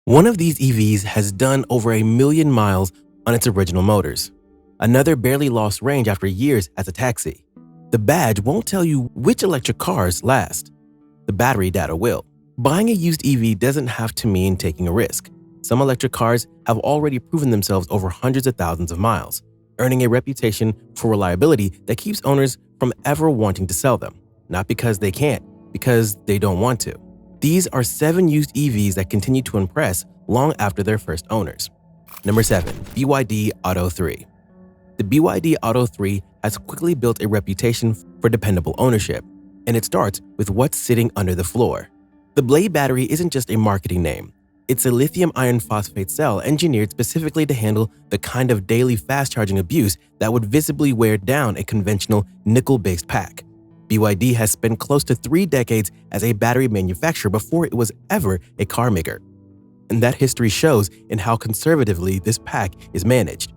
One of these EVs has done over 1 million miles on its original motors. Another barely lost range after years as a taxi. The badge won't tell you which electric cars last. The battery data will. Buying a used EV doesn't have to mean taking a risk. Some electric cars have already proven themselves over hundreds of thousands of miles, earning a reputation for reliability that keeps owners from ever wanting to sell them. Not because they can't, because they don't want to. These are 7 used EVs that continue to impress long after their first owners. Number 7. BYD Atto 3. The BYD Atto 3 has quickly built a reputation for dependable ownership, and it starts with what's sitting under the floor. The Blade battery isn't just a marketing name. It's a lithium iron phosphate cell engineered specifically to handle the kind of daily fast-charging abuse that would visibly wear down a conventional nickel-based pack. BYD has spent close to 3 decades as a battery manufacturer before it was ever a car maker. And that history shows in how conservatively this pack is managed.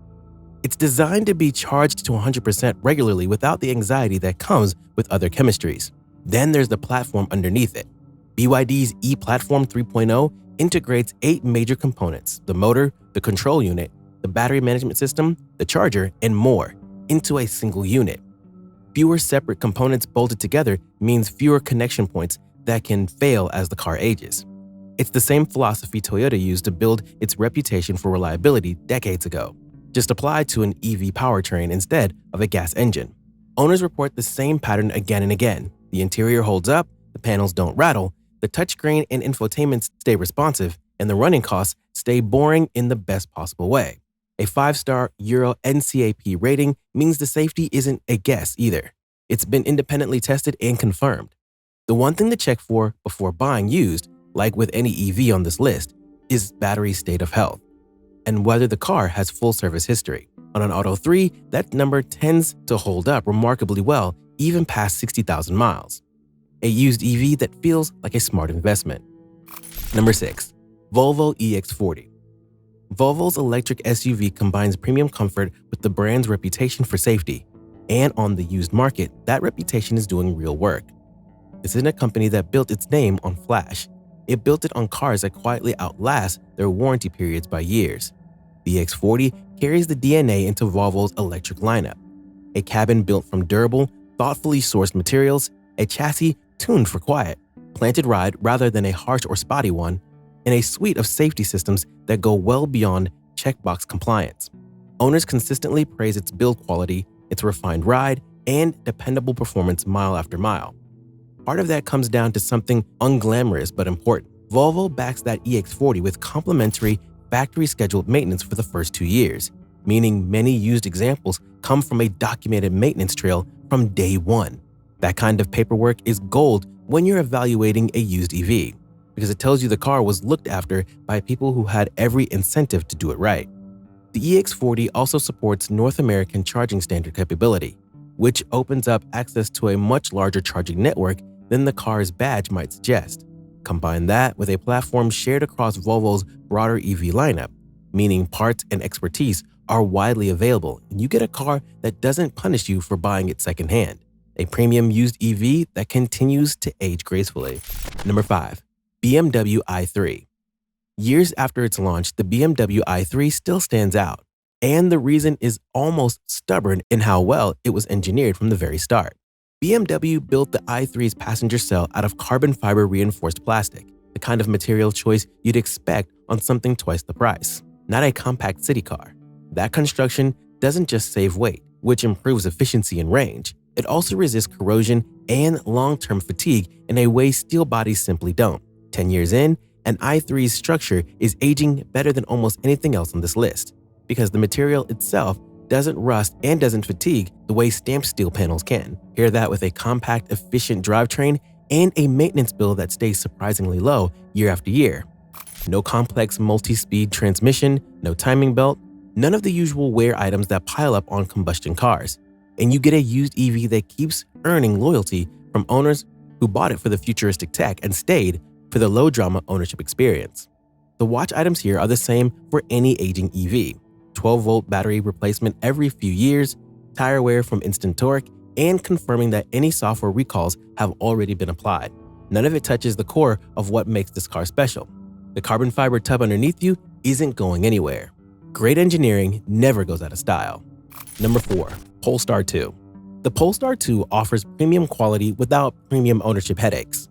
It's designed to be charged to 100% regularly without the anxiety that comes with other chemistries. Then there's the platform underneath it. BYD's e-Platform 3.0 integrates 8 major components: the motor, the control unit, the battery management system, the charger, and more, into a single unit. Fewer separate components bolted together means fewer connection points that can fail as the car ages. It's the same philosophy Toyota used to build its reputation for reliability decades ago, just applied to an EV powertrain instead of a gas engine. Owners report the same pattern again and again. The interior holds up, the panels don't rattle, the touchscreen and infotainment stay responsive, and the running costs stay boring in the best possible way. A 5-star Euro NCAP rating means the safety isn't a guess either. It's been independently tested and confirmed. The one thing to check for before buying used, like with any EV on this list, is battery state of health and whether the car has full service history. On an Atto 3, that number tends to hold up remarkably well even past 60,000 miles. A used EV that feels like a smart investment. Number 6. Volvo EX40. Volvo's electric SUV combines premium comfort with the brand's reputation for safety, and on the used market, that reputation is doing real work. This isn't a company that built its name on flash. It built it on cars that quietly outlast their warranty periods by years. The EX40 carries the DNA into Volvo's electric lineup. A cabin built from durable, thoughtfully sourced materials, a chassis tuned for quiet, planted ride rather than a harsh or spotty one, and a suite of safety systems that go well beyond checkbox compliance. Owners consistently praise its build quality, its refined ride, and dependable performance mile after mile. Part of that comes down to something unglamorous but important. Volvo backs that EX40 with complimentary factory-scheduled maintenance for the first 2 years, meaning many used examples come from a documented maintenance trail from day one. That kind of paperwork is gold when you're evaluating a used EV, because it tells you the car was looked after by people who had every incentive to do it right. The EX40 also supports North American charging standard capability, which opens up access to a much larger charging network than the car's badge might suggest. Combine that with a platform shared across Volvo's broader EV lineup, meaning parts and expertise are widely available, and you get a car that doesn't punish you for buying it secondhand. A premium used EV that continues to age gracefully. Number 5. BMW i3. Years after its launch, the BMW i3 still stands out, and the reason is almost stubborn in how well it was engineered from the very start. BMW built the i3's passenger cell out of carbon fiber reinforced plastic, the kind of material choice you'd expect on something twice the price, not a compact city car. That construction doesn't just save weight, which improves efficiency and range. It also resists corrosion and long-term fatigue in a way steel bodies simply don't. 10 years in, an i3's structure is aging better than almost anything else on this list, because the material itself doesn't rust and doesn't fatigue the way stamped steel panels can. Pair that with a compact, efficient drivetrain and a maintenance bill that stays surprisingly low year after year. No complex multi-speed transmission, no timing belt, none of the usual wear items that pile up on combustion cars. And you get a used EV that keeps earning loyalty from owners who bought it for the futuristic tech and stayed for the low-drama ownership experience. The watch items here are the same for any aging EV. 12-volt battery replacement every few years, tire wear from Instant Torque, and confirming that any software recalls have already been applied. None of it touches the core of what makes this car special. The carbon fiber tub underneath you isn't going anywhere. Great engineering never goes out of style. Number 4. Polestar 2. The Polestar 2 offers premium quality without premium ownership headaches.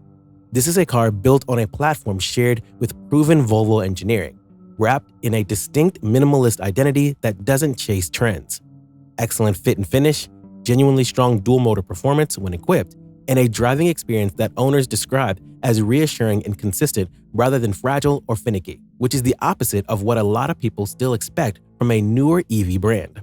This is a car built on a platform shared with proven Volvo engineering, wrapped in a distinct minimalist identity that doesn't chase trends. Excellent fit and finish, genuinely strong dual-motor performance when equipped, and a driving experience that owners describe as reassuring and consistent rather than fragile or finicky, which is the opposite of what a lot of people still expect from a newer EV brand.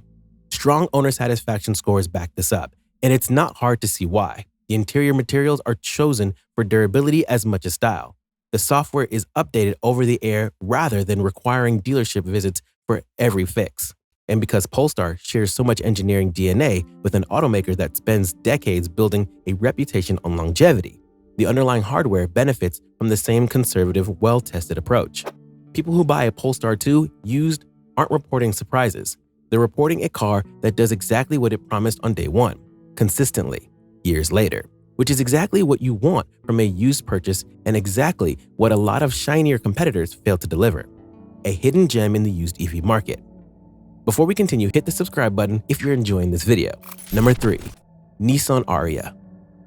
Strong owner satisfaction scores back this up, and it's not hard to see why. The interior materials are chosen for durability as much as style. The software is updated over the air rather than requiring dealership visits for every fix. And because Polestar shares so much engineering DNA with an automaker that spends decades building a reputation on longevity, the underlying hardware benefits from the same conservative, well-tested approach. People who buy a Polestar 2 used aren't reporting surprises. They're reporting a car that does exactly what it promised on day one, consistently, years later, which is exactly what you want from a used purchase and exactly what a lot of shinier competitors fail to deliver. A hidden gem in the used EV market. Before we continue, hit the subscribe button if you're enjoying this video. Number 3. Nissan Ariya.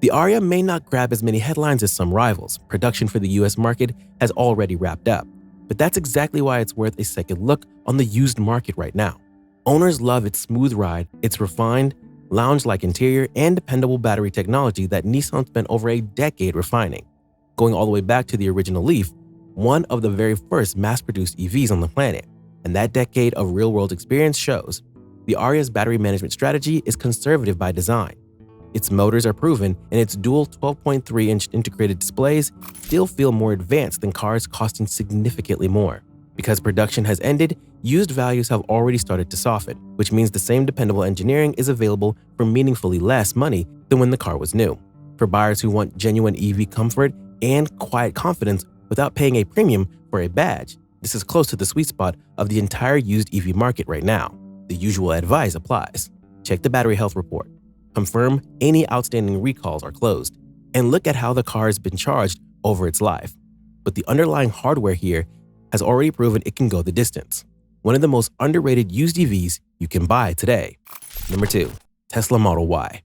The Ariya may not grab as many headlines as some rivals. Production for the US market has already wrapped up. But that's exactly why it's worth a second look on the used market right now. Owners love its smooth ride, its refined, lounge-like interior, and dependable battery technology that Nissan spent over a decade refining. Going all the way back to the original Leaf, one of the very first mass-produced EVs on the planet. And that decade of real-world experience shows. The Ariya's battery management strategy is conservative by design. Its motors are proven, and its dual 12.3-inch integrated displays still feel more advanced than cars costing significantly more. Because production has ended, used values have already started to soften, which means the same dependable engineering is available for meaningfully less money than when the car was new. For buyers who want genuine EV comfort and quiet confidence without paying a premium for a badge, this is close to the sweet spot of the entire used EV market right now. The usual advice applies. Check the battery health report. Confirm any outstanding recalls are closed. And look at how the car has been charged over its life. But the underlying hardware here has already proven it can go the distance. One of the most underrated used EVs you can buy today. Number 2. Tesla Model Y.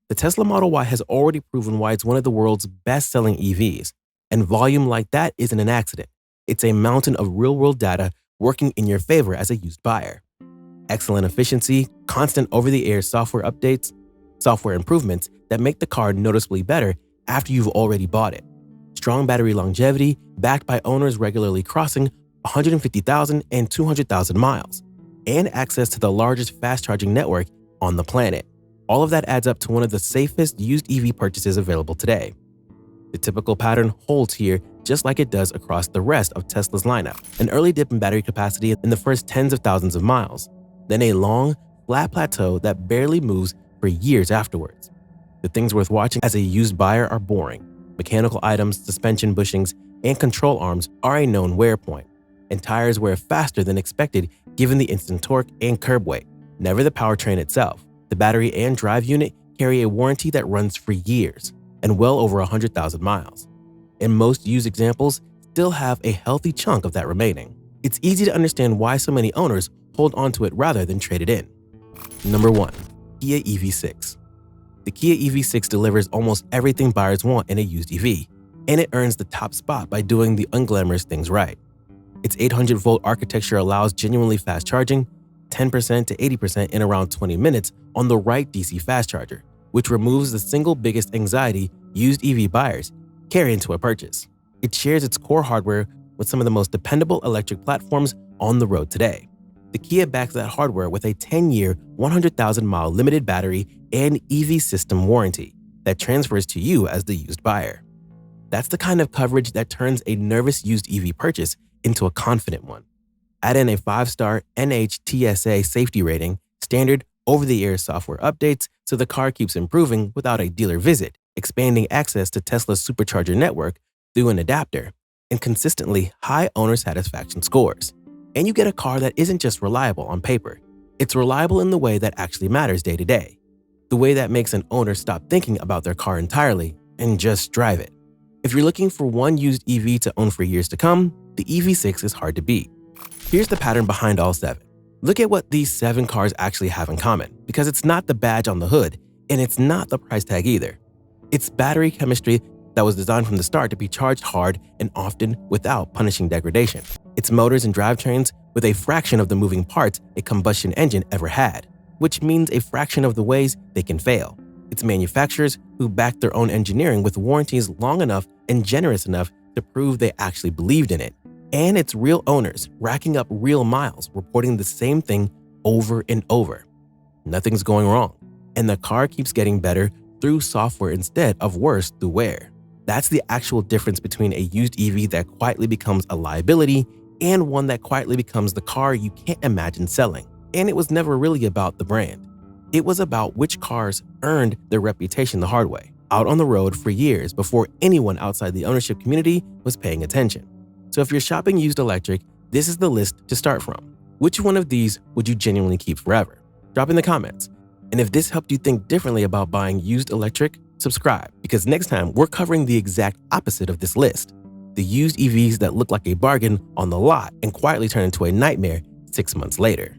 The Tesla Model Y has already proven why it's one of the world's best-selling EVs. And volume like that isn't an accident. It's a mountain of real-world data working in your favor as a used buyer. Excellent efficiency, constant over-the-air software updates, software improvements that make the car noticeably better after you've already bought it. Strong battery longevity backed by owners regularly crossing 150,000 and 200,000 miles, and access to the largest fast-charging network on the planet. All of that adds up to one of the safest used EV purchases available today. The typical pattern holds here just like it does across the rest of Tesla's lineup. An early dip in battery capacity in the first tens of thousands of miles, then a long, flat plateau that barely moves for years afterwards. The things worth watching as a used buyer are boring. Mechanical items, suspension bushings, and control arms are a known wear point, and tires wear faster than expected given the instant torque and curb weight, never the powertrain itself. The battery and drive unit carry a warranty that runs for years and well over 100,000 miles. And most used examples still have a healthy chunk of that remaining. It's easy to understand why so many owners hold onto it rather than trade it in. Number 1. Kia EV6. The Kia EV6 delivers almost everything buyers want in a used EV, and it earns the top spot by doing the unglamorous things right. Its 800-volt architecture allows genuinely fast charging, 10% to 80% in around 20 minutes on the right DC fast charger, which removes the single biggest anxiety used EV buyers carry into a purchase. It shares its core hardware with some of the most dependable electric platforms on the road today. The Kia backs that hardware with a 10-year, 100,000-mile limited battery and EV system warranty that transfers to you as the used buyer. That's the kind of coverage that turns a nervous used EV purchase into a confident one. Add in a 5-star NHTSA safety rating, standard over-the-air software updates so the car keeps improving without a dealer visit, expanding access to Tesla's supercharger network through an adapter, and consistently high owner satisfaction scores. And you get a car that isn't just reliable on paper. It's reliable in the way that actually matters day to day. The way that makes an owner stop thinking about their car entirely and just drive it. If you're looking for one used EV to own for years to come, the EV6 is hard to beat. Here's the pattern behind all 7. Look at what these 7 cars actually have in common, because it's not the badge on the hood, and it's not the price tag either. It's battery chemistry that was designed from the start to be charged hard and often without punishing degradation. It's motors and drivetrains with a fraction of the moving parts a combustion engine ever had, which means a fraction of the ways they can fail. It's manufacturers who back their own engineering with warranties long enough and generous enough to prove they actually believed in it. And it's real owners racking up real miles reporting the same thing over and over. Nothing's going wrong, and the car keeps getting better through software instead of worse through wear. That's the actual difference between a used EV that quietly becomes a liability and one that quietly becomes the car you can't imagine selling. And it was never really about the brand. It was about which cars earned their reputation the hard way, out on the road for years before anyone outside the ownership community was paying attention. So if you're shopping used electric, this is the list to start from. Which one of these would you genuinely keep forever? Drop in the comments. And if this helped you think differently about buying used electric, subscribe, because next time we're covering the exact opposite of this list. The used EVs that look like a bargain on the lot and quietly turn into a nightmare 6 months later.